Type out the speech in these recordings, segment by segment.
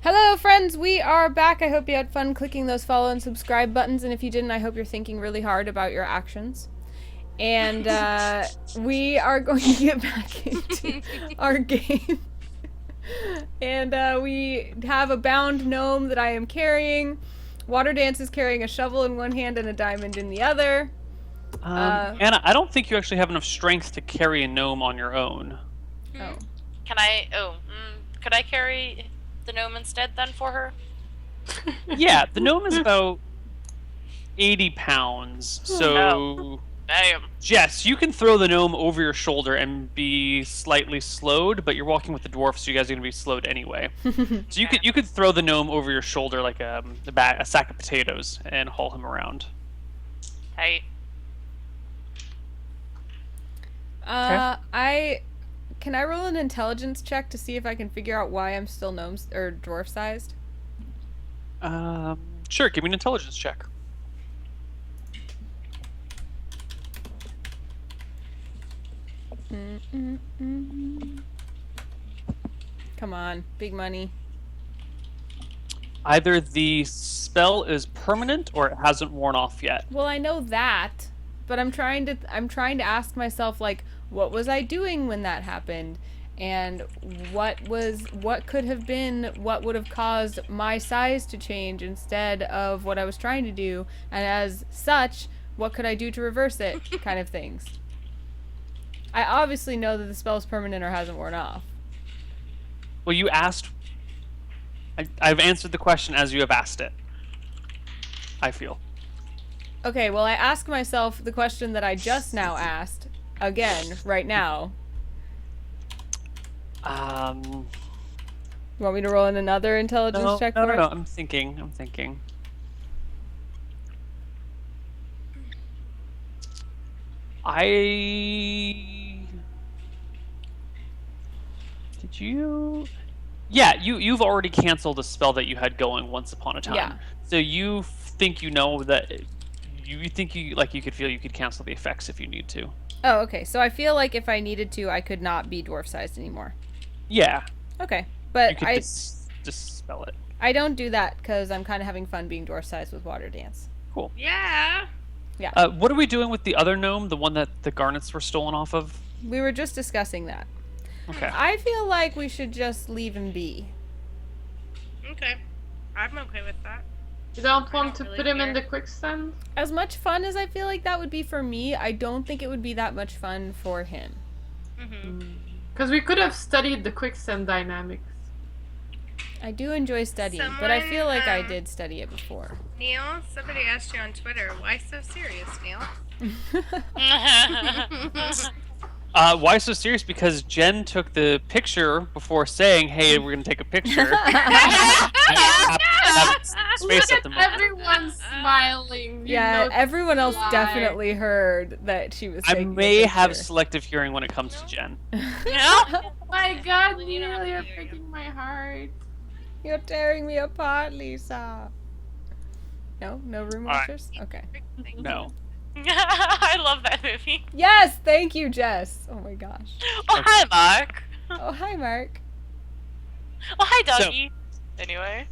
Hello, friends. We are back. I hope you had fun clicking those follow and subscribe buttons. And if you didn't, I hope you're thinking really hard about your actions. And we are going to get back into our game. And we have a bound gnome that I am carrying. Water Dance is carrying a shovel in one hand and a diamond in the other. Anna, I don't think you actually have enough strength to carry a gnome on your own. Oh. Could I carry the gnome instead then for her? Yeah, the gnome is about 80 pounds, so... Damn. Jess, you can throw the gnome over your shoulder and be slightly slowed, but you're walking with the dwarf, so you guys are going to be slowed anyway. So you could throw the gnome over your shoulder like a sack of potatoes and haul him around. Hey. Can I roll an intelligence check to see if I can figure out why I'm still gnomes or dwarf sized? Sure, give me an intelligence check. Come on, big money. Either the spell is permanent or it hasn't worn off yet. Well, I know that, but I'm trying to ask myself, like, what was I doing when that happened? And what could have been what would have caused my size to change instead of what I was trying to do? And as such, what could I do to reverse it? Kind of things. I obviously know that the spell is permanent or hasn't worn off. Well, you asked... I've answered the question as you have asked it. I feel. Okay, well, I ask myself the question that I just now asked, again, right now. You want me to roll in another intelligence check for it? No, I'm thinking. Did you... Yeah, you've already canceled a spell that you had going once upon a time. Yeah. So you think you know that... You think you could feel you could cancel the effects if you need to. Oh, okay. So I feel like if I needed to, I could not be dwarf-sized anymore. Yeah. Okay. But you could dispel it. I don't do that because I'm kind of having fun being dwarf-sized with Water Dance. Cool. Yeah. Yeah. What are we doing with the other gnome, the one that the garnets were stolen off of? We were just discussing that. Okay. I feel like we should just leave him be. Okay. I'm okay with that. You don't want to really put him care. in the quicksand? As much fun as I feel like that would be for me, I don't think it would be that much fun for him. Because we could have studied the quicksand dynamics. I do enjoy studying, but I feel like I did study it before. Neil, somebody asked you on Twitter, why so serious, Neil? Why so serious? Because Jen took the picture before saying, "Hey, we're gonna take a picture." I have space Look at the at moment. everyone smiling. You Yeah, know everyone else why. definitely heard that she was I taking a may have picture. selective hearing when it comes to Jen. Oh my god, You don't have Neil, to you're hear you. breaking my heart. You're tearing me apart, Lisa. No room All right. monsters? Okay. No. I love that movie. Yes, thank you, Jess. Oh my gosh. Oh, hi, Mark. Oh, hi, Mark. Oh, hi, doggy. Anyway.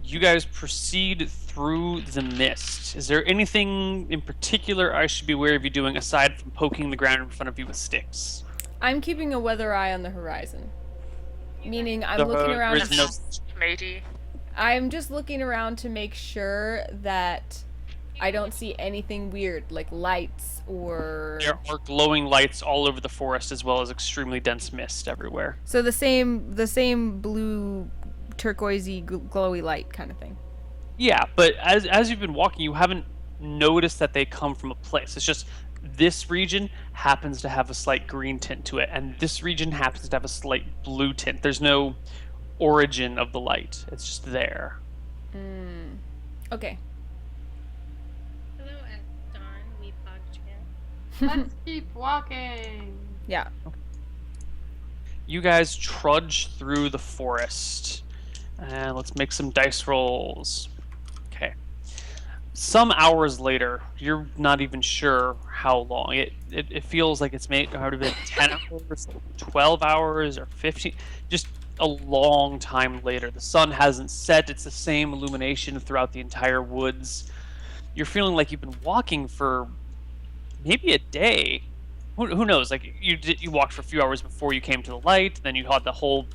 You guys proceed through the mist. Is there anything in particular I should be aware of you doing aside from poking the ground in front of you with sticks? I'm keeping a weather eye on the horizon. Meaning I'm looking around. There's no... Matey. I'm just looking around to make sure that I don't see anything weird, like lights or... There are glowing lights all over the forest, as well as extremely dense mist everywhere. So the same blue, turquoisey, glowy light kind of thing. Yeah, but as you've been walking, you haven't noticed that they come from a place. It's just this region happens to have a slight green tint to it, and this region happens to have a slight blue tint. There's no origin of the light. It's just there. Okay. Hello at dawn, we podcast. Let's keep walking. Yeah. You guys trudge through the forest. And let's make some dice rolls. Okay. Some hours later, you're not even sure how long. It feels like it's already been 10 hours, 12 hours, or 15. Just a long time later. The sun hasn't set. It's the same illumination throughout the entire woods. You're feeling like you've been walking for maybe a day. Who knows? Like you walked for a few hours before you came to the light. Then you had the whole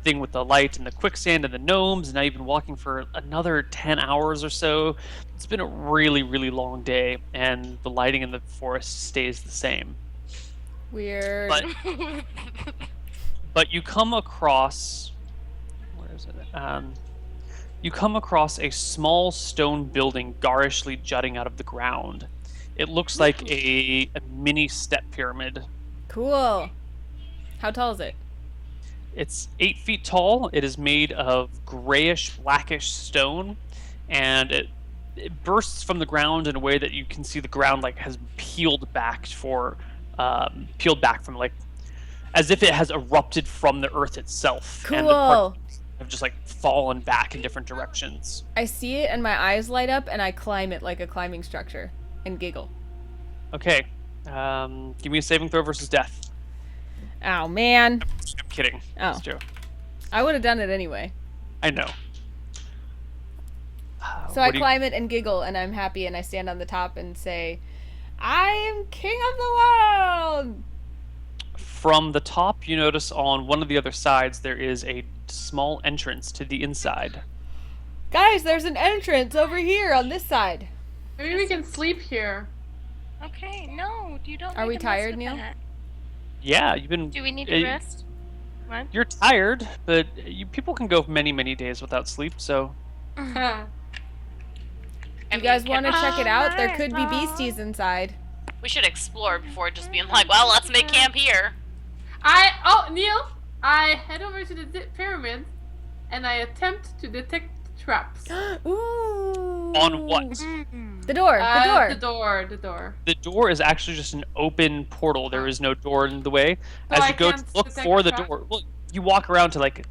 thing with the light and the quicksand and the gnomes, and now you've been walking for another 10 hours or so. It's been a really, really long day, and the lighting in the forest stays the same. Weird. But you come across, where is it? You come across a small stone building garishly jutting out of the ground. It looks like a mini step pyramid. Cool. How tall is it? It's 8 feet tall. It is made of grayish, blackish stone, and it bursts from the ground in a way that you can see the ground like has peeled back from like as if it has erupted from the earth itself. Cool. And the parts have just like fallen back in different directions. I see it and my eyes light up and I climb it like a climbing structure and giggle. Okay. Give me a saving throw versus death. Oh, man. I'm kidding. Oh. It's a joke. I would have done it anyway. I know. So I climb it and giggle, and I'm happy, and I stand on the top and say, I am king of the world! From the top, you notice on one of the other sides there is a small entrance to the inside. Guys, there's an entrance over here on this side. Maybe we can sleep here. Okay, no, you don't. Are need we to mess tired, with Neil? that. Yeah, you've been... Do we need to rest? What? You're tired, but people can go many, many days without sleep, so... You guys want to check it out? There could be beasties inside. We should explore before just being like, well, let's make camp here. Neil, I head over to the pyramid, and I attempt to detect traps. Ooh. On what? The door. The door. The door is actually just an open portal. There is no door in the way. So As I you go to can't look detect for the trap? door, well, you walk around to like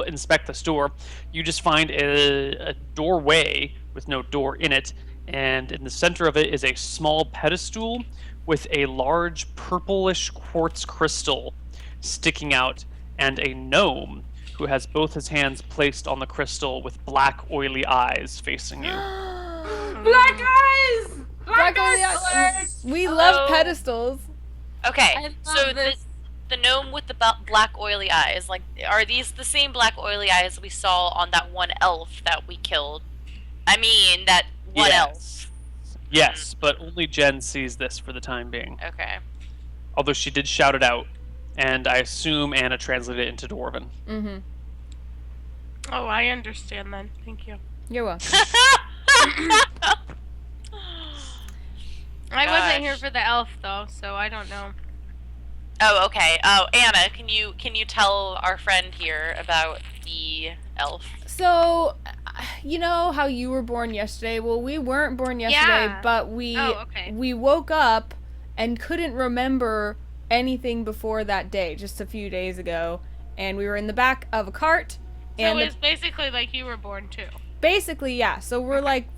inspect the store. You just find a doorway with no door in it, and in the center of it is a small pedestal with a large purplish quartz crystal sticking out, and a gnome who has both his hands placed on the crystal with black, oily eyes facing you. Black eyes! Black oily eyes. We love pedestals. Okay, I so love this. the gnome with the black oily eyes, like, are these the same black oily eyes we saw on that one elf that we killed? I mean, that one elf. Yes, but only Jen sees this for the time being. Okay. Although she did shout it out, and I assume Anna translated it into Dwarven. Mm-hmm. Oh, I understand then. Thank you. You're welcome. I wasn't here for the elf though, so I don't know. Oh, okay. Oh, Anna, can you tell our friend here about the elf? So, you know how you were born yesterday? Well, we weren't born yesterday, Yeah. but we okay. we woke up and couldn't remember anything before that day, just a few days ago, and we were in the back of a cart. So And it's basically like you were born too. basically, yeah. So we're like,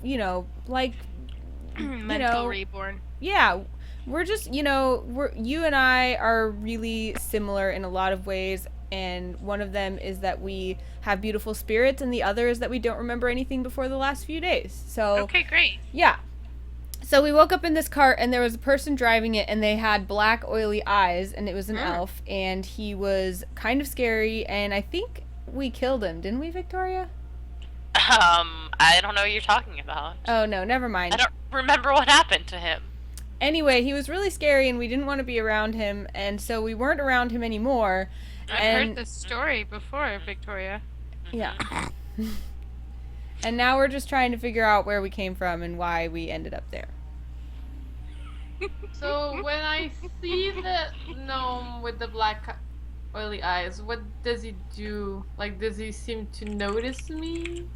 Mental reborn. yeah, we're just, you and I are really similar in a lot of ways, and one of them is that we have beautiful spirits, and the other is that we don't remember anything before the last few days. So Okay, great. yeah. So we woke up in this cart, and there was a person driving it, and they had black, oily eyes, and it was an elf, and he was kind of scary, and I think we killed him, didn't we, Victoria? I don't know what you're talking about. Oh, no, never mind. I don't remember what happened to him. Anyway, he was really scary, and we didn't want to be around him, and so we weren't around him anymore. I've And- heard this story before, Victoria. Yeah. And now we're just trying to figure out where we came from and why we ended up there. So when I see the gnome with the black oily eyes, what does he do? Like, does he seem to notice me?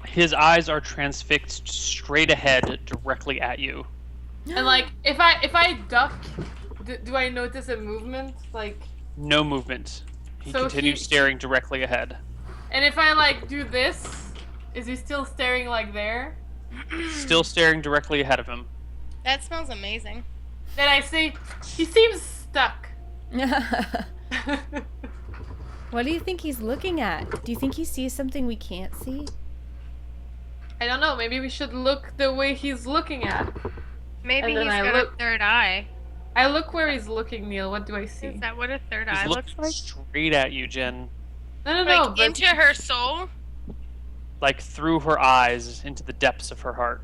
His eyes are transfixed straight ahead, directly at you. And like, if I duck, do I notice a movement? Like, No movement. He So continues he- staring directly ahead. and if I like do this, is he still staring like there? Still staring directly ahead of him. That smells amazing. Then I say, he seems stuck. What do you think he's looking at? Do you think he sees something we can't see? I don't know. Maybe we should look the way he's looking at. Maybe And then he's I got look- a third eye. I look where he's looking, Neil. What do I see? Is that what a third He's eye looks looking like? straight at you, Jen. No, Like but into her soul? Like through her eyes into the depths of her heart.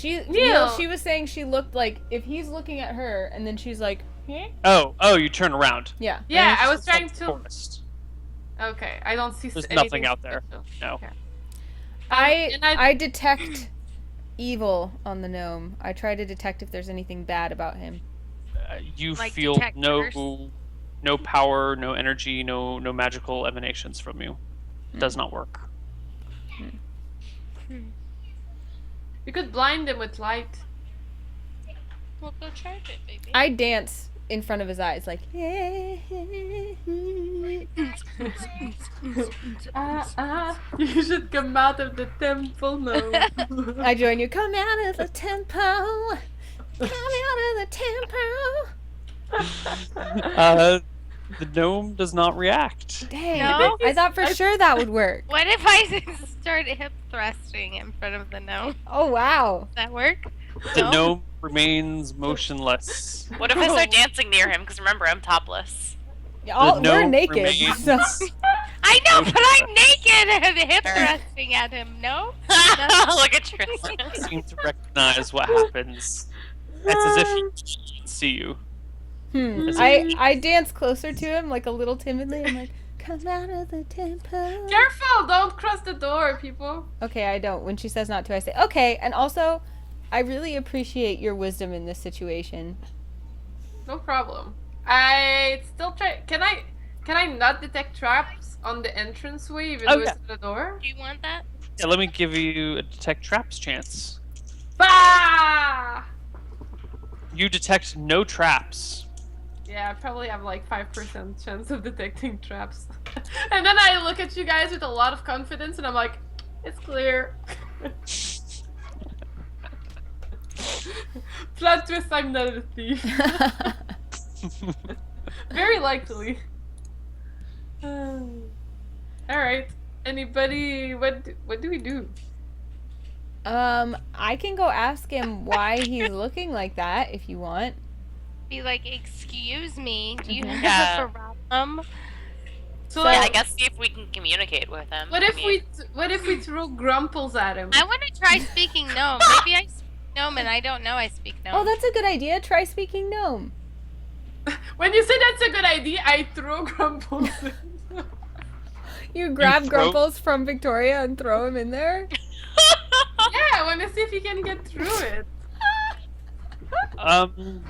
Neil, she was saying she looked like if he's looking at her and then she's like, eh? Oh, you turn around. Yeah. yeah, And I it's was just trying the to. forest. Okay, I don't see. There's anything nothing out there. special. No. Okay. and I detect evil on the gnome. I try to detect if there's anything bad about him. You Like feel detectors? no power, no energy, no magical emanations from you. Does not work. You could blind him with light. Well, go charge it, baby. I dance in front of his eyes like You should come out of the temple now. I join you. Come out of the temple. Come out of the temple. The gnome does not react. Dang. No? I thought for sure that would work. What if I start hip thrusting in front of the gnome? Oh wow. Does that work? The No? gnome remains motionless. What if I start dancing near him? Because remember, I'm topless. We're gnome naked. remains- So. I know, but I'm naked and hip thrusting at him. No? Look at Tristan. Seem to recognize what happens. It's as if he can't see you. I dance closer to him like a little timidly. I'm like, come out of the temple. Careful! Don't cross the door, people. Okay, I don't. When she says not to, I say okay. And also, I really appreciate your wisdom in this situation. No problem. I still try. Can I not detect traps on the entranceway even Oh, though yeah. it's the door? Do you want that? Yeah, let me give you a detect traps chance. Bah! You detect no traps. Yeah, I probably have like 5% chance of detecting traps. And then I look at you guys with a lot of confidence and I'm like, it's clear. Plot twist, I'm not a thief. Very likely. Alright. Anybody, what do we do? I can go ask him why he's looking like that if you want. Be like, excuse me, do you Mhm. have Yeah. a problem? So Yeah, I like, guess see if we can communicate with him. what I if mean, what if we throw grumples at him? I want to try speaking gnome. Maybe I speak gnome and I don't know I speak gnome. Oh, that's a good idea. Try speaking gnome. When you say that's a good idea, I throw grumples. You grab throw- Grumples from Victoria and throw him in there. Yeah, I want to see if he can get through it.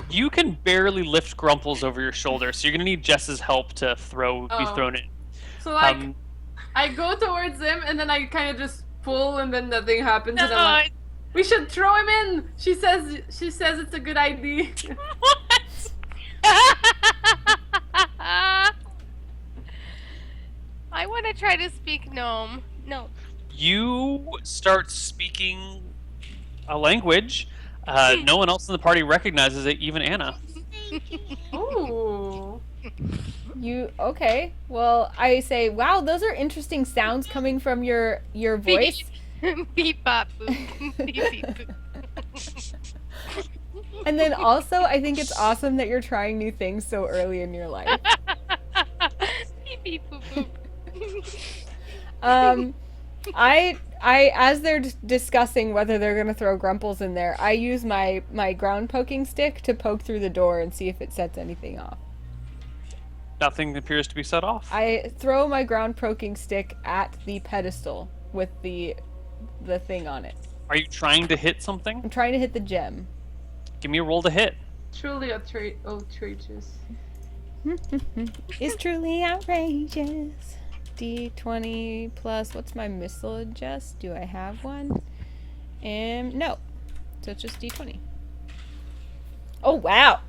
You can barely lift Grumples over your shoulder, so you're gonna need Jess's help to be Oh. thrown in. So like, Um, I go towards him and then I kind of just pull and then nothing happens. No, And I'm like, we should throw him in. She says it's a good idea. I want to try to speak gnome. No. you start speaking a language. No one else in the party recognizes it, even Anna. Ooh. Okay? Well, I say, wow, those are interesting sounds coming from your voice. Beep bop boop. Beep beep boop. And then also, I think it's awesome that you're trying new things so early in your life. Beep beep boop boop. I as they're discussing whether they're gonna throw Grumples in there, I use my ground poking stick to poke through the door and see if it sets anything off. Nothing appears to be set off. I throw my ground poking stick at the pedestal with the thing on it. Are you trying to hit something? I'm trying to hit the gem. Give me a roll to hit. Truly outrageous. It's truly outrageous. D20 plus, what's my missile adjust? Do I have one? No. So it's just D20. Oh, wow.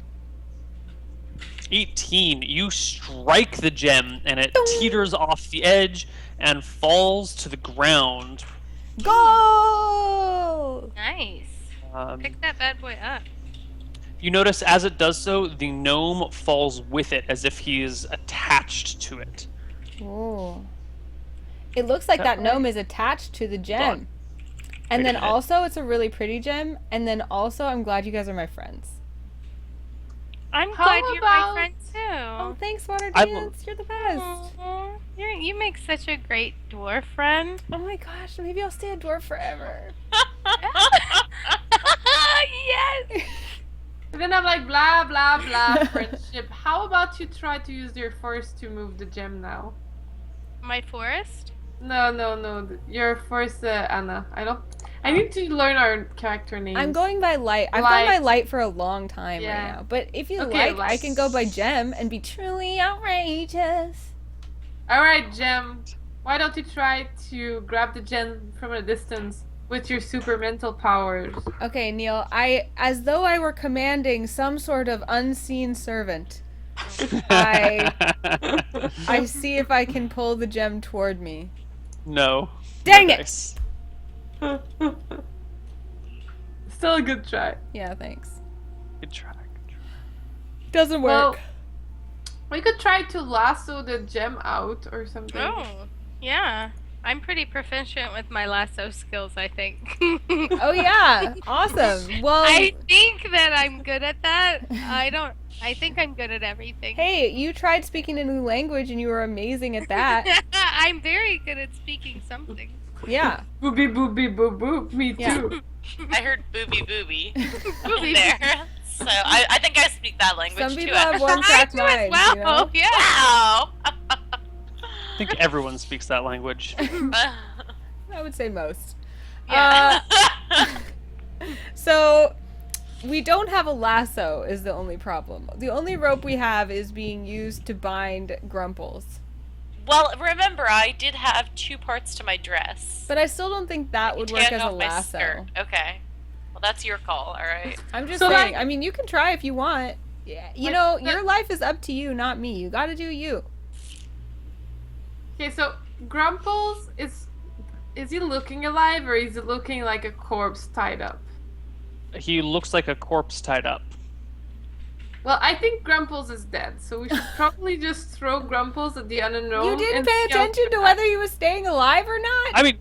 18. You strike the gem, and it Dong. teeters off the edge and falls to the ground. Go! Nice. Pick that bad boy up. You notice as it does so, the gnome falls with it as if he is attached to it. Ooh. It looks like that gnome is attached to the gem. And then Wait a minute. also, it's a really pretty gem. And then also, I'm glad you guys are my friends. I'm How glad you're my about- friend Oh, too. thanks, Water I Dance. You're the best. Aw, you make such a great dwarf friend. Oh my gosh, maybe I'll stay a dwarf forever. Yes. And then I'm like, blah, blah, blah, friendship. How about you try to use your force to move the gem now? My forest. No. Your force, Anna. I need to learn our character names. I'm going by light. I've gone by Light. light for a long time Yeah. right now. But if you Okay, like, I light. can go by gem and be truly outrageous. Alright, Gem. Why don't you try to grab the gem from a distance with your super mental powers? Okay, Neil, as though I were commanding some sort of unseen servant, I see if I can pull the gem toward me. No. Dang No it! dice. Still a good try. Yeah, thanks. Good try. Doesn't Well, work. we could try to lasso the gem out or something. Oh, yeah. I'm pretty proficient with my lasso skills, I think. Oh yeah, awesome. Well, I think that I'm good at that. I think I'm good at everything. hey, you tried speaking a new language and you were amazing at that. I'm very good at speaking something. Yeah. Booby boop boop. Me Yeah. too. I heard booby booby Booby. there. So I think I speak that language Some too. people have actually. one track I do as minds, well. you know? Yeah. Wow. I think everyone speaks that language. I would say most. Yeah. So we don't have a lasso is the only problem. The only rope we have is being used to bind Grumples. Well, remember, I did have 2 parts to my dress. But I still don't think that would work Tan as a off my lasso. skirt. Okay. Well, that's your call. All right. I'm just So, saying. like- I mean, you can try if you want. Yeah, you Like, know, the- your life is up to you, not me. You got to do you. Okay, so Grumples is he looking alive or is he looking like a corpse tied up? He looks like a corpse tied up. Well, I think Grumples is dead, so we should probably just throw Grumples at the unknown. You didn't and pay see how attention to it whether he was staying alive or not. I mean,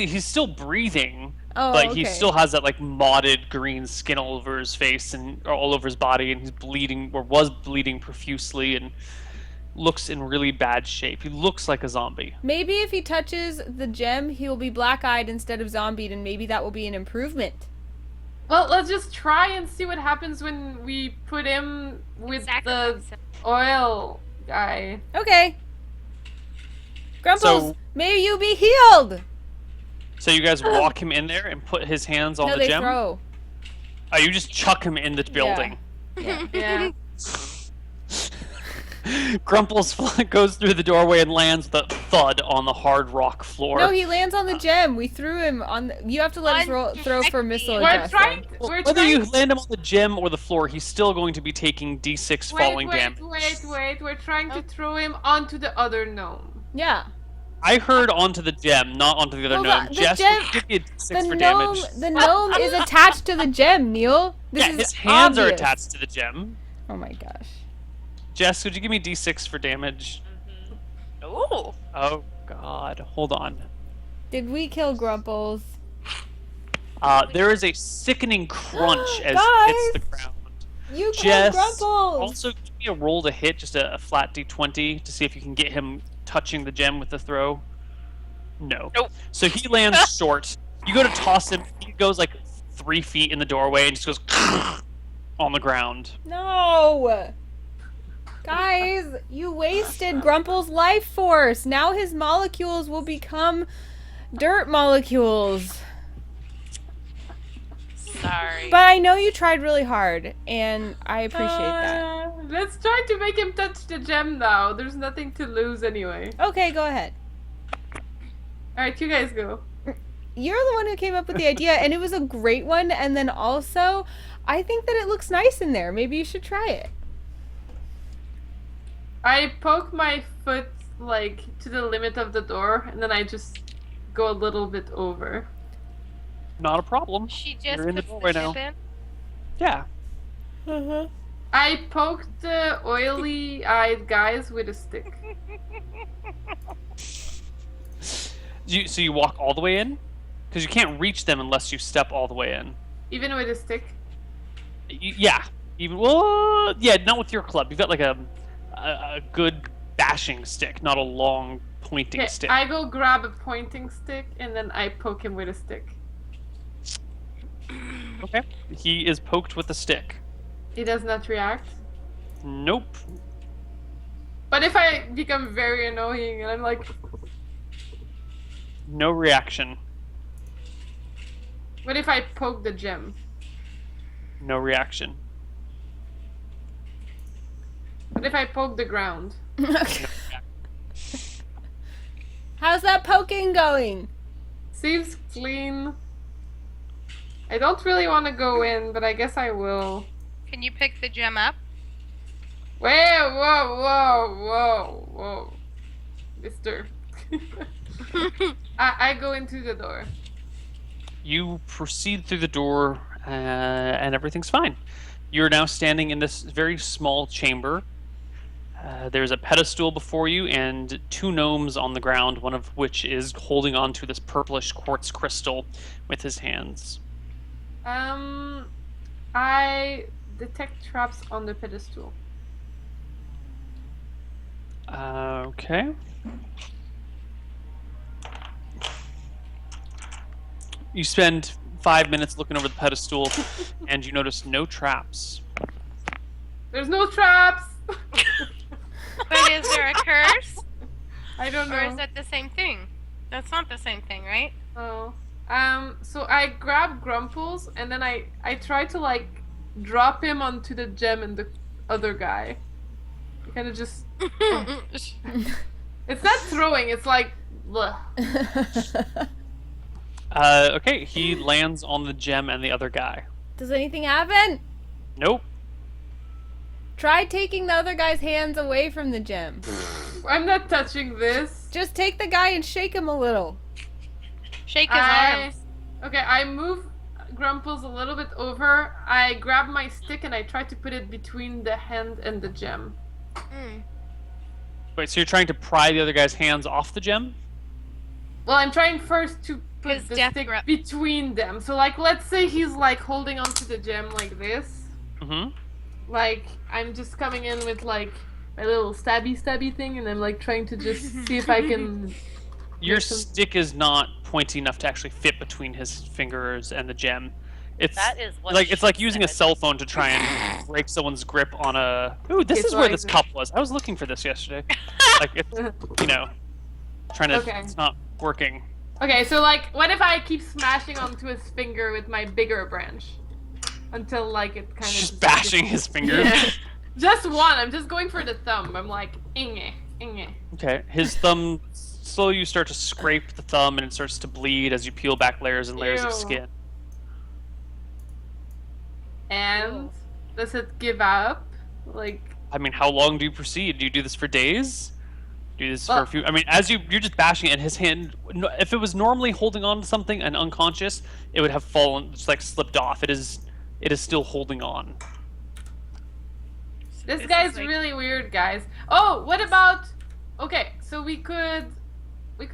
he's still breathing, Oh, but okay. he still has that like modded green skin all over his face and or all over his body, and he's bleeding or was bleeding profusely and looks in really bad shape. He looks like a zombie. Maybe if he touches the gem, he'll be black-eyed instead of zombied, and maybe that will be an improvement. Well, let's just try and see what happens when we put him with the Sacrifice him. oil guy. Okay. Grumples, So- may you be healed. So you guys walk him in there and put his hands on No, the they gem. throw. Oh, you just chuck him in the building. Yeah. Grumples goes through the doorway and lands with a thud on the hard rock floor. No, he lands on the gem. We threw him on. You have to let us throw for missile We're adjusting. trying. Well, We're whether trying. you land him on the gem or the floor, he's still going to be taking D6 falling damage. Wait. We're trying to throw him onto the other gnome. Yeah. I heard onto the gem, not onto the other Well, gnome. the Jess, gem- give me a D6 The for gnome, damage. the gnome is attached to the gem, Neil. This Yeah, is his hands are obvious. attached to the gem. Oh my gosh. Jess, would you give me D6 for damage? Ooh. Oh God, hold on. Did we kill Grumples? There is a sickening crunch as Guys! it hits the ground. You killed Jess, Grumples. also give me a roll to hit, just a flat D20 to see if you can get him touching the gem with the throw. No. Nope. So he lands short. You go to toss him. He goes like 3 feet in the doorway and just goes on the ground. No. Guys, you wasted Grumple's life force. Now his molecules will become dirt molecules. Sorry. But I know you tried really hard, and I appreciate that. Let's try to make him touch the gem now. There's nothing to lose anyway. Okay, go ahead. Alright, you guys go. You're the one who came up with the idea, and it was a great one. And then also, I think that it looks nice in there. Maybe you should try it. I poke my foot like to the limit of the door, and then I just go a little bit over. Not a problem. She just You're in the puts doorway the now. ship in. Yeah. I poked the oily-eyed guys with a stick. So you walk all the way in? Because you can't reach them unless you step all the way in. Even with a stick? Yeah. Not with your club. You've got like a good bashing stick, not a long pointing Okay, stick. I go grab a pointing stick and then I poke him with a stick. Okay. He is poked with a stick. He does not react. Nope. But if I become very annoying and I'm like, No reaction. what if I poke the gem? No reaction. What if I poke the ground? How's that poking going? Seems clean. I don't really want to go in, but I guess I will. Can you pick the gem up? Whoa, mister. I go into the door. You proceed through the door, and everything's fine. You're now standing in this very small chamber. There's a pedestal before you and 2 gnomes on the ground, one of which is holding on to this purplish quartz crystal with his hands. I detect traps on the pedestal. Okay. You spend 5 minutes looking over the pedestal, and you notice no traps. There's no traps! But is there a curse? I don't know. Or is that the same thing? That's not the same thing, right? Oh. So I grab Grumples and then I try to like drop him onto the gem and the other guy. Kind of just. It's not throwing. It's like. Bleh. Okay, he lands on the gem and the other guy. Does anything happen? Nope. Try taking the other guy's hands away from the gem. I'm not touching this. Just take the guy and shake him a little. Shake his arms. Okay, I move Grumples a little bit over. I grab my stick and I try to put it between the hand and the gem. Wait, so you're trying to pry the other guy's hands off the gem? Well, I'm trying first to put His the death stick grip. between them. So, like, let's say he's like holding onto the gem like this. Mm-hmm. Like, I'm just coming in with like my little stabby thing, and I'm like trying to just see if I can. Your There's some- stick is not pointy enough to actually fit between his fingers and the gem. It's That is what like she it's like using a said. cell phone to try and break someone's grip on a. Ooh, this It's is where like this this. cup was. I was looking for this yesterday. Like it's trying to. Okay. It's not working. Okay, so like, what if I keep smashing onto his finger with my bigger branch until like it kind of Just bashing his finger. Yeah. Just one. I'm just going for the thumb. I'm like, inge. Okay, his thumb. Slowly, you start to scrape the thumb, and it starts to bleed as you peel back layers and layers of Ew. skin. And does it give up? Like, I mean, how long do you proceed? Do you do this for days? Do this for Well- a few? I mean, as you're just bashing it, and his hand. If it was normally holding on to something and unconscious, it would have fallen, just like slipped off. It is still holding on. this This guy's is like- really weird, guys. Oh, what about? Okay, so we could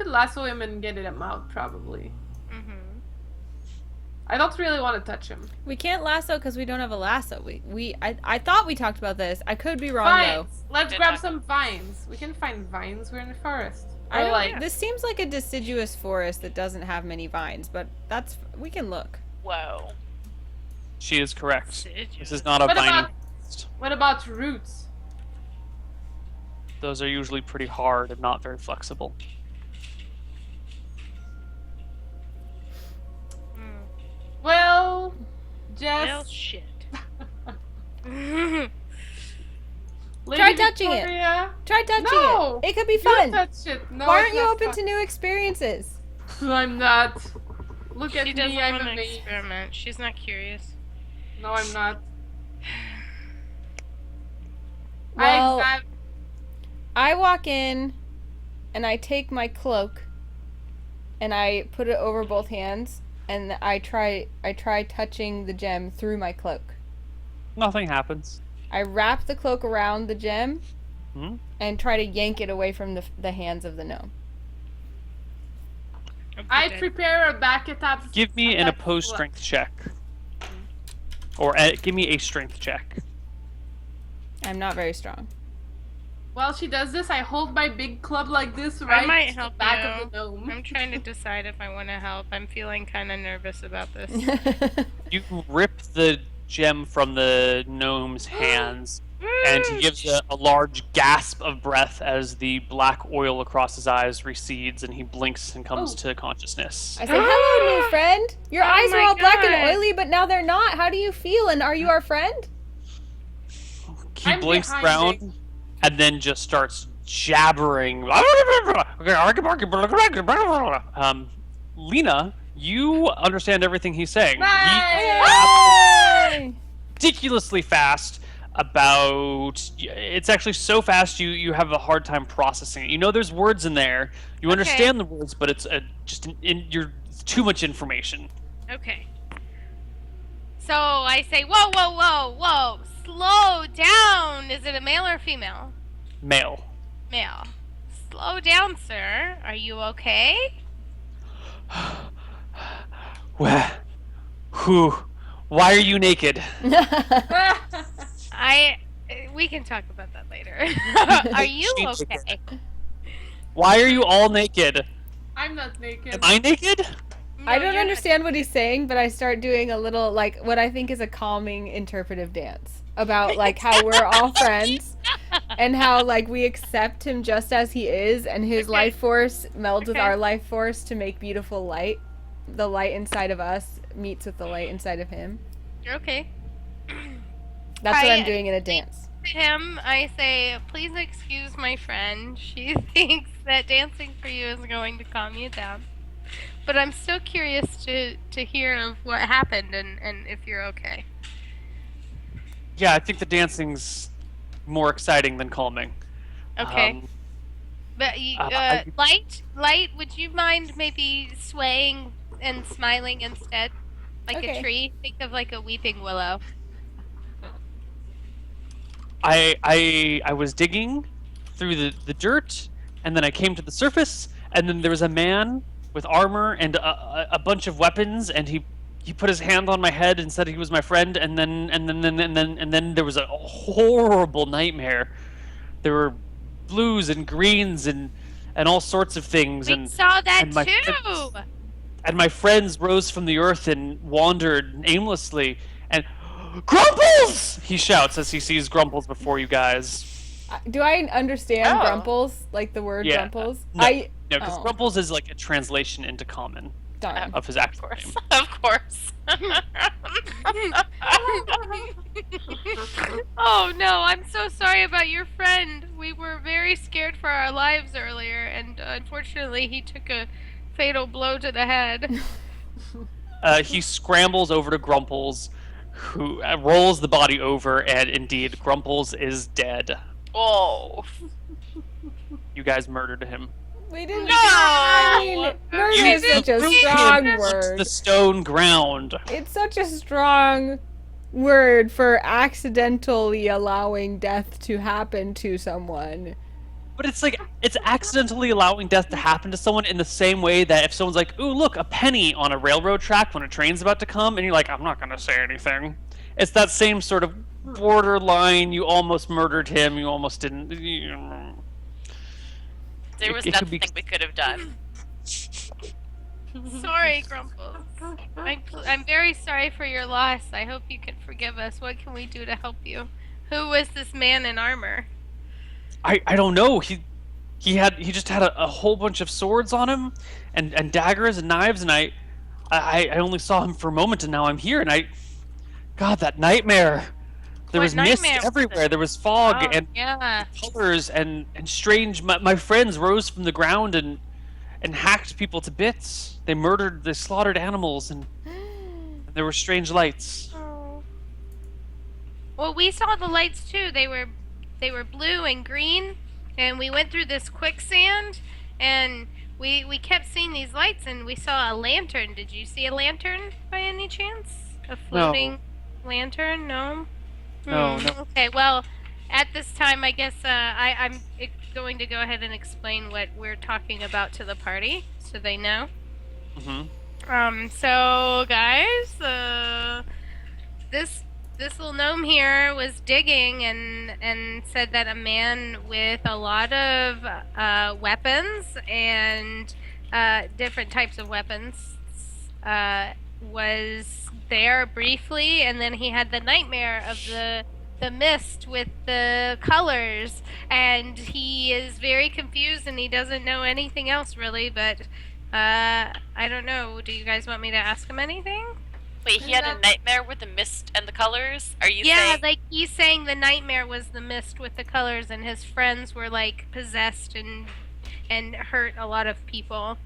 lasso him and get him out probably. I don't really want to touch him. We can't lasso because we don't have a lasso. I thought we talked about this. I could be wrong though. Vines. Let's Did grab talk- some vines. We can find vines. We're in the forest. I I don't- like. This seems like a deciduous forest that doesn't have many vines, but we can look. Whoa. She is correct. Deciduous. This is not a What vine. about- What about roots? Those are usually pretty hard and not very flexible. Well, Well, just shit. Lady Try touching it. Victoria, Try touching No! it. It could be You fun. touch it. No, Why it's aren't you not open fun. to new experiences? I'm not. Look at She me. doesn't I'm want to amazed. experiment. She's not curious. No, I'm not. Well- I I walk in and I take my cloak and I put it over both hands and I try touching the gem through my cloak. Nothing happens. I wrap the cloak around the gem Hmm? and try to yank it away from the hands of the gnome. I prepare a back attack. Give me an attack opposed slap. strength check. Or give me a strength check. I'm not very strong. While she does this, I hold my big club like this right might to the help back you. of the gnome. I'm trying to decide if I want to help. I'm feeling kind of nervous about this. You rip the gem from the gnome's hands, and he gives a large gasp of breath as the black oil across his eyes recedes, and he blinks and comes to consciousness. I say, hello, new friend. Your eyes my were all black and God. oily, but now they're not. How do you feel, and are you our friend? He I'm blinks behind around, and then just starts jabbering. Lena, you understand everything he's saying. Yay! Ridiculously fast it's actually so fast you have a hard time processing it. You know there's words in there. You understand the words, but it's it's too much information. Okay. So I say, whoa, whoa, whoa, whoa, slow down. Is it a male or female? Male. Male. Slow down, sir. Are you okay? Why are you naked? We can talk about that later. Are you okay? Why are you all naked? I'm not naked. Am I naked? I No, don't you're understand what he's saying, but I start doing a little, like, what I think is a calming interpretive dance about, like, how we're all friends and how, like, we accept him just as he is, and his life force melds with our life force to make beautiful light. The light inside of us meets with the light inside of him. Okay. That's what I'm doing in a dance. To him, I say, please excuse my friend. She thinks that dancing for you is going to calm you down. But I'm still curious to hear of what happened and if you're okay. Yeah, I think the dancing's more exciting than calming. Okay. But Light, would you mind maybe swaying and smiling instead? Like a tree? Think of like a weeping willow. I was digging through the dirt, and then I came to the surface, and then there was a man with armor and a bunch of weapons, and he put his hand on my head and said he was my friend, and then there was a horrible nightmare. There were blues and greens and all sorts of things. We saw that too. And my friends rose from the earth and wandered aimlessly. And Grumples! He shouts as he sees Grumples before you guys. Do I understand Grumples? Like the word Grumples? No, because Grumples is like a translation into common of his actual name. Of course. Oh no, I'm so sorry about your friend. We were very scared for our lives earlier, and unfortunately he took a fatal blow to the head. He scrambles over to Grumples, who rolls the body over, and indeed, Grumples is dead. Oh. You guys murdered him. We didn't. No! I mean, murder is such a strong word. The stone ground. It's such a strong word for accidentally allowing death to happen to someone. But it's like, it's accidentally allowing death to happen to someone in the same way that if someone's like, ooh, look, a penny on a railroad track when a train's about to come, and you're like, I'm not going to say anything. It's that same sort of borderline, you almost murdered him, you almost didn't. There was nothing we could have done. Sorry, Grumples. I'm very sorry for your loss. I hope you can forgive us. What can we do to help you? Who was this man in armor? I don't know. He just had a whole bunch of swords on him, and daggers and knives, and I only saw him for a moment, and now I'm here, and God, that nightmare. There was mist everywhere. There was fog and colors and strange. My friends rose from the ground and hacked people to bits. They slaughtered animals, and there were strange lights. Oh. Well, we saw the lights too. They were blue and green, and we went through this quicksand, and we kept seeing these lights, and we saw a lantern. Did you see a lantern by any chance? A floating lantern? No. No. Okay, well, at this time, I guess I'm going to go ahead and explain what we're talking about to the party, so they know. So guys, this little gnome here was digging and said that a man with a lot of weapons and different types of weapons was there briefly, and then he had the nightmare of the mist with the colors, and he is very confused and he doesn't know anything else really, but I don't know. Do you guys want me to ask him anything? Wait, he had a nightmare with the mist and the colors? Are you Yeah, saying? like he's saying the nightmare was the mist with the colors, and his friends were like possessed and hurt a lot of people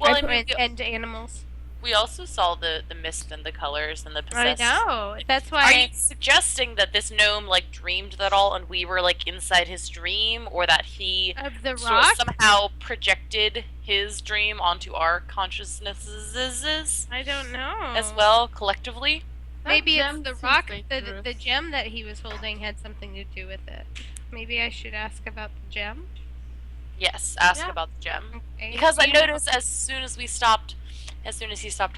Well, and animals. we also saw the mist and the colors and the I possessed. know. That's Are you why. suggesting that this gnome like dreamed that all, and we were like inside his dream, or that he Of the sort rock. of somehow projected his dream onto our consciousnesses I don't know. as well, collectively? Maybe it's gem the seems rock. dangerous. The gem that he was holding had something to do with it. Maybe I should ask about the gem. Yes, ask Yeah. about the gem. Okay. Because Do I you know- noticed as soon as he stopped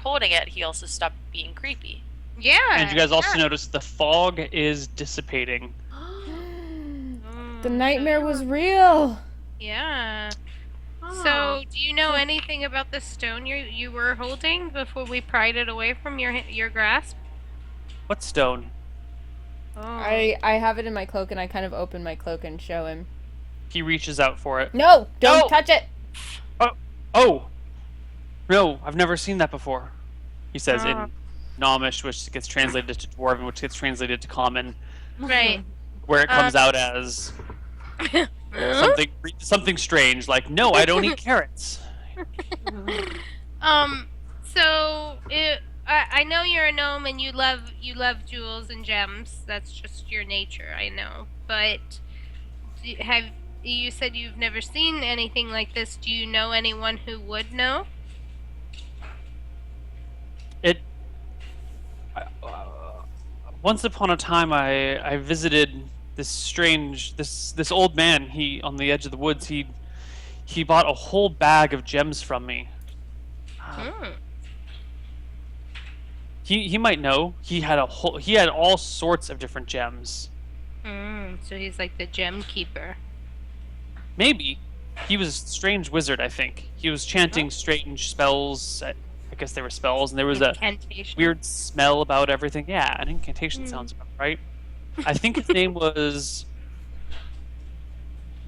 holding it, he also stopped being creepy. Yeah. And you guys also yeah. notice the fog is dissipating. The Mm, nightmare so- was real. Yeah. Oh. So, do you know anything about the stone you were holding before we pried it away from your grasp? What stone? Oh. I have it in my cloak, and I kind of open my cloak and show him. He reaches out for it. No, don't No. touch it. Oh! No, I've never seen that before. He says Oh. in Gnomish, which gets translated to Dwarven, which gets translated to Common, Right. where it comes out as something strange, like, no, I don't eat carrots. So I know you're a gnome and you love jewels and gems. That's just your nature, I know. But you said you've never seen anything like this? Do you know anyone who would know? Once upon a time, I visited this old man. He on the edge of the woods. He bought a whole bag of gems from me. Hmm. He might know. He had all sorts of different gems. So he's like the gem keeper. Maybe he was a strange wizard. I think he was chanting strange spells. I guess they were spells, and there was a Incantation. weird smell about everything. Yeah, an incantation sounds about right. I think his name was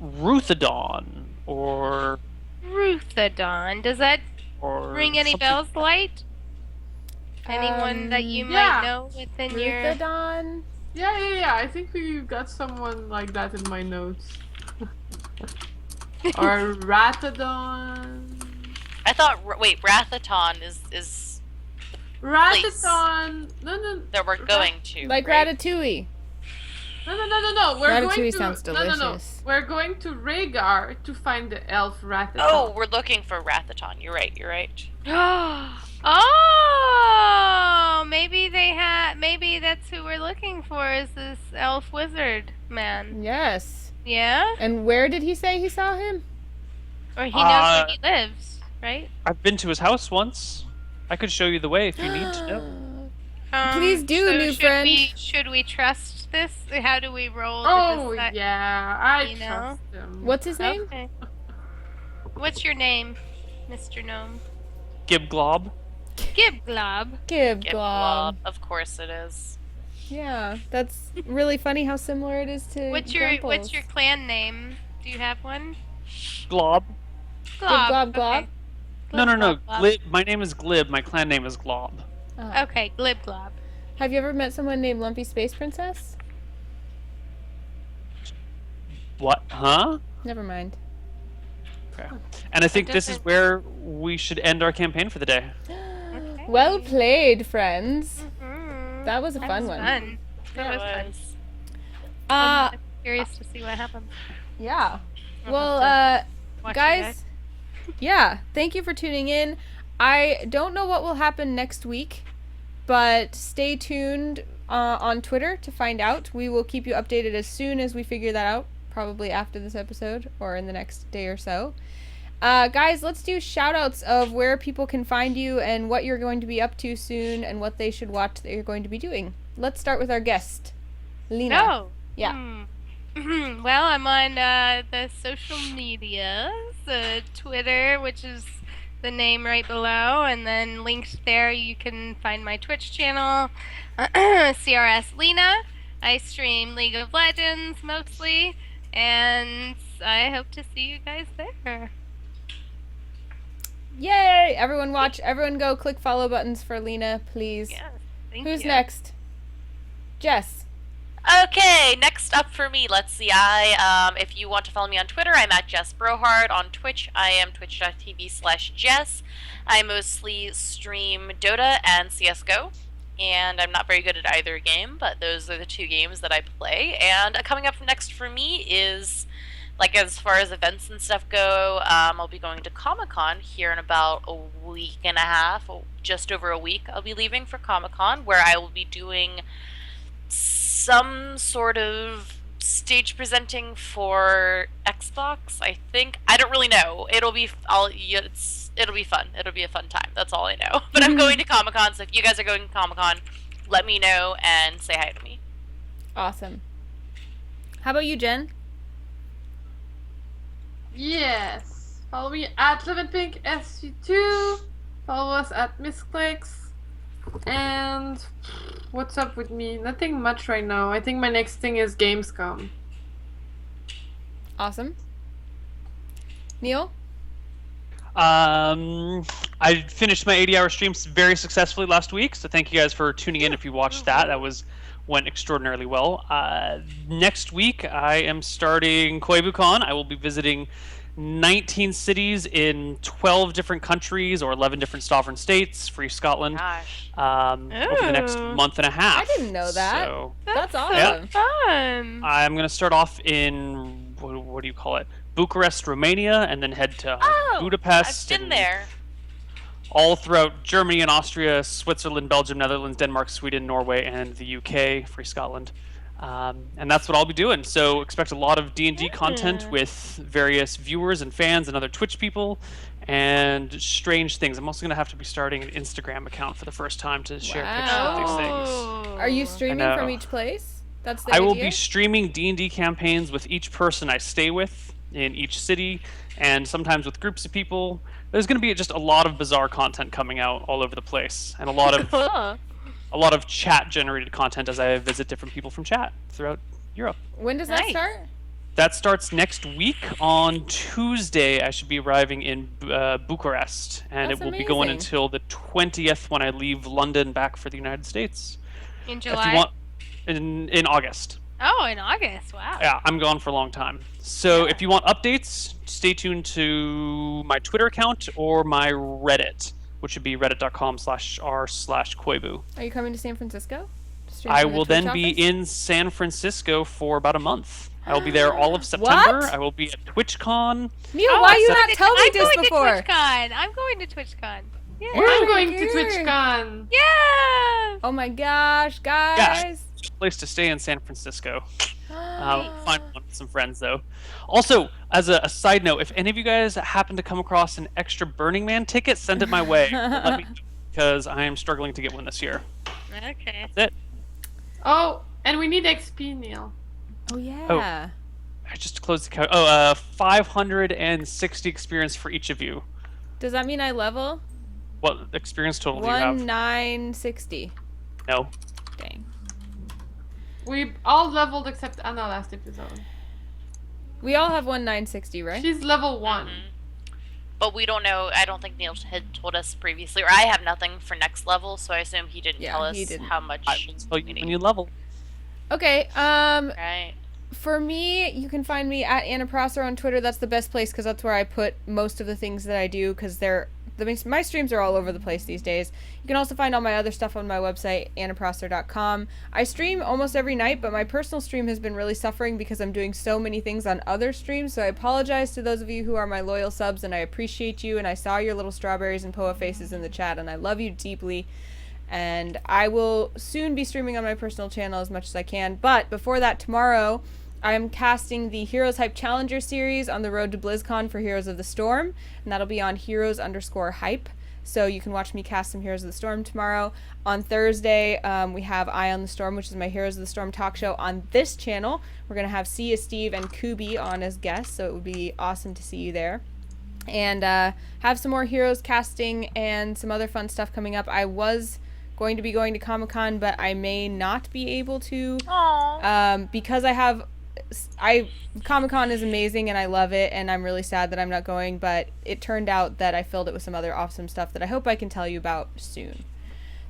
Ruthadon, or Ruthadon. Does that ring any something- bells, Light? Anyone that you yeah. might know within your... Ruthadon. Yeah. I think we got someone like that in my notes. Or Ratadon. I thought. Wait, Rathaton is Rataton. No. that we're going to. Like right? Ratatouille. No. We're Ratatouille going to. sounds No. delicious. We're going to Rhaegar to find the elf Rataton. Oh, we're looking for Rathaton. You're right. Oh, maybe maybe that's who we're looking for, is this elf wizard man. Yes. Yeah? And where did he say he saw him? Or he knows where he lives, right? I've been to his house once. I could show you the way if you need to know. Please do, so new should friend. Should we trust this? How do we roll? to Oh decide- yeah, I you know? trust him. What's his name? Okay. What's your name, Mr. Gnome? Gibglob. Gibglob. Gibglob. Gibglob. Of course it is. Yeah, that's really funny how similar it is to What's your Grumples. clan name? Do you have one? Glob. Glob, glob. Okay. No. Glob, glob. Glib. My name is Glib. My clan name is Glob. Oh. Okay, Glibglob. Have you ever met someone named Lumpy Space Princess? What? Huh? Never mind. Okay. And I think this is doesn't- where we should end our campaign for the day. Well played, friends. Mhm. That was a That fun was one. fun. That was fun. Uh, I'm curious to see what happens. yeah. I'll Well, have to watch you guys, yeah, thank you for tuning in. I don't know what will happen next week, but stay tuned on Twitter to find out. We will keep you updated as soon as we figure that out, probably after this episode or in the next day or so. Guys, let's do shout-outs of where people can find you and what you're going to be up to soon and what they should watch that you're going to be doing. Let's start with our guest, Lena. No. Yeah. Well, I'm on the social medias, Twitter, which is the name right below, and then linked there you can find my Twitch channel, CRS Lena. I stream League of Legends mostly, and I hope to see you guys there. Yay! Everyone go click follow buttons for Lena, please. Yes, thank Who's you. next? Jess. Okay, next up for me, let's see. If you want to follow me on Twitter, I'm at Jess Brohard. On Twitch, I am twitch.tv/Jess. I mostly stream Dota and CSGO, and I'm not very good at either game, but those are the two games that I play. And coming up next for me is, like, as far as events and stuff go, I'll be going to Comic-Con here in about a week and a half, just over a week. I'll be leaving for Comic-Con, where I will be doing some sort of stage presenting for Xbox, I think. I don't really know. It'll be fun. It'll be a fun time. That's all I know. But I'm going to Comic-Con, so if you guys are going to Comic-Con, let me know and say hi to me. Awesome. How about you, Jen? Yes. Follow me at LevinPinkSG2. Follow us at Misscliks. And what's up with me? Nothing much right now. I think my next thing is Gamescom. Awesome. Neil? I finished my 80-hour streams very successfully last week, so thank you guys for tuning in if you watched that. That went extraordinarily well. Next week, I am starting KoibuCon. I will be visiting 19 cities in 12 different countries or 11 different sovereign states, free Scotland, over the next month and a half. I didn't know that. So, That's awesome. Yeah. Fun. I'm going to start off in, what do you call it, Bucharest, Romania, and then head to Budapest. I've been there. All throughout Germany and Austria, Switzerland, Belgium, Netherlands, Denmark, Sweden, Norway, and the UK, free Scotland. And that's what I'll be doing. So expect a lot of D&D content with various viewers and fans and other Twitch people and strange things. I'm also going to have to be starting an Instagram account for the first time to share pictures of these things. Are you streaming I know. from each place? That's the I will idea? be streaming D&D campaigns with each person I stay with in each city, and sometimes with groups of people. There's going to be just a lot of bizarre content coming out all over the place, and a lot of chat-generated content as I visit different people from chat throughout Europe. When does that start? That starts next week on Tuesday. I should be arriving in Bucharest, and That's it will be going amazing. until the 20th when I leave London back for the United States. In If July? you want, in August. Oh, in August. Wow. Yeah, I'm gone for a long time. So if you want updates, stay tuned to my Twitter account or my Reddit, which would be reddit.com/r/Koibu. Are you coming to San Francisco? To stream I from the will Twitch then be office? in San Francisco for about a month. I will be there all of September. What? I will be at TwitchCon. Neil, why you I'm not tell me this before? I'm going to TwitchCon. Yeah. I'm going to Good. TwitchCon. Yeah. Oh my gosh, guys. Place to stay in San Francisco. Find one with some friends, though. Also, as a side note, if any of you guys happen to come across an extra Burning Man ticket, send it my way. Let me know, because I am struggling to get one this year. Okay. That's it. Oh, and we need XP, Neil. Oh yeah. I just closed the count. 560 experience for each of you. Does that mean I level? What experience total do you have? 1960. No. Dang. We all leveled except Anna last episode. We all have 1960, right? She's level 1. But we don't know. I don't think Neil had told us previously, or I have nothing for next level, so I assume he didn't Yeah, tell us he didn't. how much I will tell you we when need. you level. Okay. Right. For me, you can find me at Anna Prosser on Twitter. That's the best place because that's where I put most of the things that I do because my streams are all over the place these days. You can also find all my other stuff on my website, annaprosser.com. I stream almost every night, but my personal stream has been really suffering because I'm doing so many things on other streams, so I apologize to those of you who are my loyal subs, and I appreciate you, and I saw your little strawberries and Poa faces in the chat, and I love you deeply. And I will soon be streaming on my personal channel as much as I can, but before that, tomorrow, I'm casting the Heroes Hype Challenger series on the road to BlizzCon for Heroes of the Storm, and that'll be on Heroes_Hype. So you can watch me cast some Heroes of the Storm tomorrow. On Thursday, we have Eye on the Storm, which is my Heroes of the Storm talk show on this channel. We're going to have Sia, Steve, and Kubi on as guests, so it would be awesome to see you there. And have some more Heroes casting and some other fun stuff coming up. I was going to be going to Comic-Con, but I may not be able to. Because Comic-Con is amazing and I love it, and I'm really sad that I'm not going, but it turned out that I filled it with some other awesome stuff that I hope I can tell you about soon.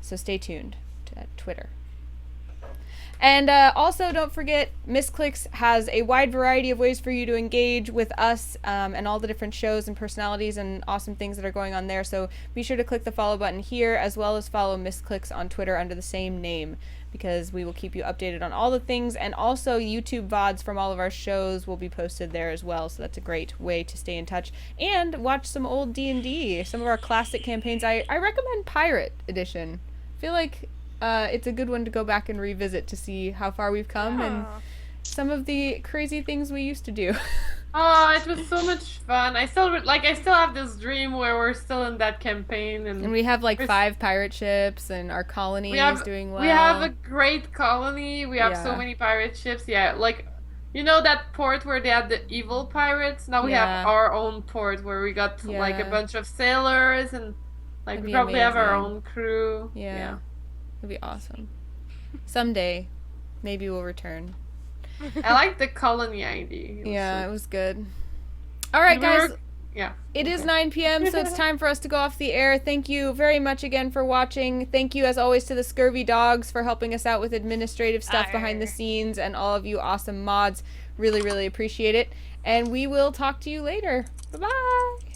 So stay tuned to Twitter. And also, don't forget, Misscliks has a wide variety of ways for you to engage with us and all the different shows and personalities and awesome things that are going on there. So be sure to click the follow button here, as well as follow Misscliks on Twitter under the same name, because we will keep you updated on all the things. And also, YouTube VODs from all of our shows will be posted there as well. So that's a great way to stay in touch. And watch some old D&D, some of our classic campaigns. I recommend Pirate Edition. I feel like it's a good one to go back and revisit to see how far we've come and some of the crazy things we used to do. Oh, it was so much fun. I still have this dream where we're still in that campaign, and we have like 5 pirate ships, and our colony is doing well. We have a great colony. We have so many pirate ships. Yeah, like, you know that port where they had the evil pirates? Now we have our own port where we got like a bunch of sailors, and like we probably have our own crew. Yeah. It'd be awesome. Someday, maybe we'll return. I like the colony idea. It was good. All right, guys. It is 9 p.m., so it's time for us to go off the air. Thank you very much again for watching. Thank you, as always, to the Scurvy Dogs for helping us out with administrative stuff behind the scenes, and all of you awesome mods. Really, really appreciate it. And we will talk to you later. Bye-bye.